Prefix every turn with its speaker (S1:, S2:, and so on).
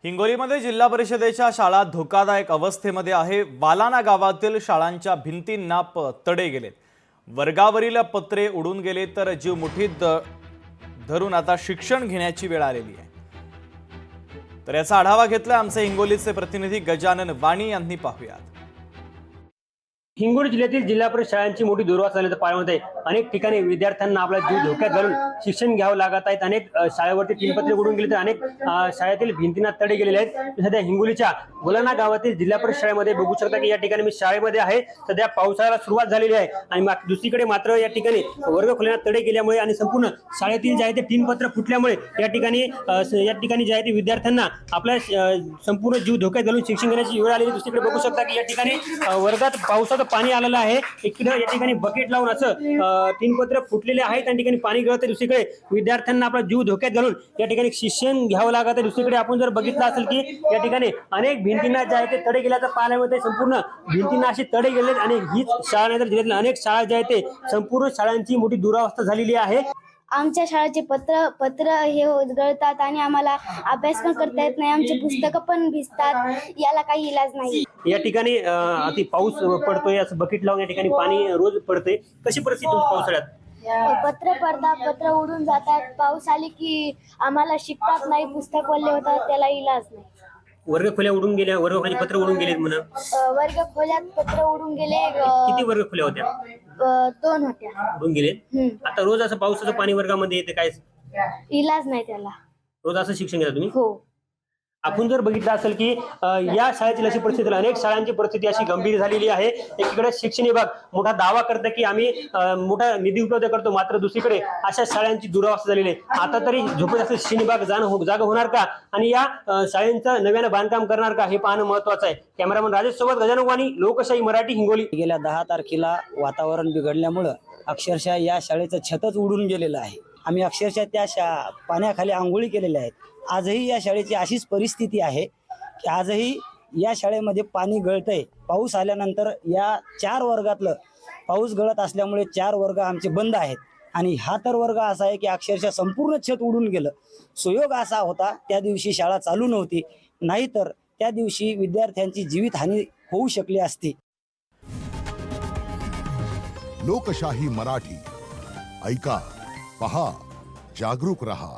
S1: हिंगोलीमध्ये जिल्हा परिषदेच्या शाळा धोकादायक अवस्थेमध्ये आहे। वालाना गावातील शाळांच्या भिंतींना तडे गेलेत। वर्गावरील पत्रे उडून गेले तर जीव मुठीत धरून आता शिक्षण घेण्याची वेळ आलेली आहे। तर याचा आढावा घेतला आमचे हिंगोलीचे प्रतिनिधी गजानन वाणी यांनी। पाहूयात।
S2: हिंगोली जिल्ह्यातील जिल्हा परिषद शाळांची मोठी दुर्वास झाल्याचं पाहण्यात आहे। अनेक ठिकाणी विद्यार्थ्यांना आपला जीव धोक्यात घालून शिक्षण घ्यावं लागत आहे। अनेक शाळेवरती तीनपत्रे उडून गेले तर अनेक शाळेतील भिंतींना तडे गेलेले आहेत। सध्या हिंगोलीच्या वालाना गावातील जिल्हा परिषद शाळेमध्ये बघू शकता की या ठिकाणी मी शाळेमध्ये आहे। सध्या पावसाळ्याला सुरुवात झालेली आहे आणि दुसरीकडे मात्र या ठिकाणी वर्गखोल्यांना तडे गेल्यामुळे आणि संपूर्ण शाळेतील जे आहे ते तीनपत्र फुटल्यामुळे या ठिकाणी जे आहे ते विद्यार्थ्यांना आपल्या संपूर्ण जीव धोक्यात घालून शिक्षण घेण्याची वेळ आलेली। दुसरीकडे बघू शकता की या ठिकाणी वर्गात पावसाचं पाणी आलेलं आहे। इकडे या ठिकाणी बकेट लावून असं तीनपत्र फुटलेले आहेत। त्या ठिकाणी पाणी गळत आहे। दुसरीकडे विद्यार्थ्यांना आपला जीव धोक्यात घालून या ठिकाणी शिक्षण घ्यावं लागत आहे। दुसरीकडे आपण जर बघितलं असेल की या ठिकाणी अनेक भिंतींना जे आहे ते तडे गेल्याचं पाहण्यामध्ये संपूर्ण भिंतींना अशी तडे गेले आणि हीच शाळा नाही तर जिल्ह्यातील अनेक शाळा जे आहेत ते संपूर्ण शाळांची मोठी दुरावस्था झालेली आहे।
S3: आमच्या शाळेचे पत्र हे गळतात आणि आम्हाला अभ्यास पण करता येत नाही। आमची पुस्तकं पण भिजतात, याला काही इलाज नाही।
S2: या ठिकाणी अति पाऊस पडतोय, असं बकेट लावून या ठिकाणी पाणी रोज पडते। कशी परिस्थिती पावसाळ्यात?
S3: पत्र उडून जातात। पाऊस आले की आम्हाला शिकतात नाही, पुस्तक वल्ले होतात, त्याला इलाज नाही।
S2: वर्गखोल्या उडून गेल्या, वर्गखोली पत्र उडून गेलेत म्हणा।
S3: वर्गखोल्यात पत्र उडून गेले।
S2: किती वर्गखोल्या होत्या?
S3: 2 होत्या।
S2: उडून गेले। आता रोज असं पावसाचं पाणी वर्गामध्ये येते, काय
S3: इलाज नाही त्याला।
S2: रोज असं शिक्षण घेता तुम्ही?
S3: हो।
S2: आपण जर बघितलं असेल की या शाळेची अशी परिस्थिती, अनेक शाळांची परिस्थिती अशी गंभीर झालेली आहे। एकीकडे शिक्षण विभाग मोठा दावा करतं की आम्ही मोठा निधी उपलब्ध करतो, मात्र दुसरीकडे अशा शाळांची दुरावस्था झालेली आहे। आता तरी झोपत असेल शिक्षण विभाग जागा होणार का आणि या शाळेचं नव्यानं बांधकाम करणार का हे पाहणं महत्वाचं आहे। कॅमेरामन राजेश सोबत गजानन वाणी, लोकशाही मराठी, हिंगोली।
S4: गेल्या 10 तारखेला वातावरण बिघडल्यामुळे अक्षरशः या शाळेचं छतच उडून गेलेलं आहे। आम्ही अक्षरशः त्या पाण्याखाली आंघोळी केलेल्या आहेत। आजही या शाळेची अशीच परिस्थिती आहे की आजही या शाळेमध्ये पाणी गळतंय। पाऊस आल्यानंतर या 4 वर्गातलं पाऊस गळत असल्यामुळे 4 वर्ग आमचे बंद आहेत आणि हा तर वर्ग असा आहे की अक्षरशः संपूर्ण छत उडून गेलं। सुयोग असा होता, त्या दिवशी शाळा चालू नव्हती, नाहीतर त्या दिवशी विद्यार्थ्यांची जीवितहानी होऊ शकली असती।
S5: लोकशाही मराठी, ऐका, पहा, जागरूक रहा।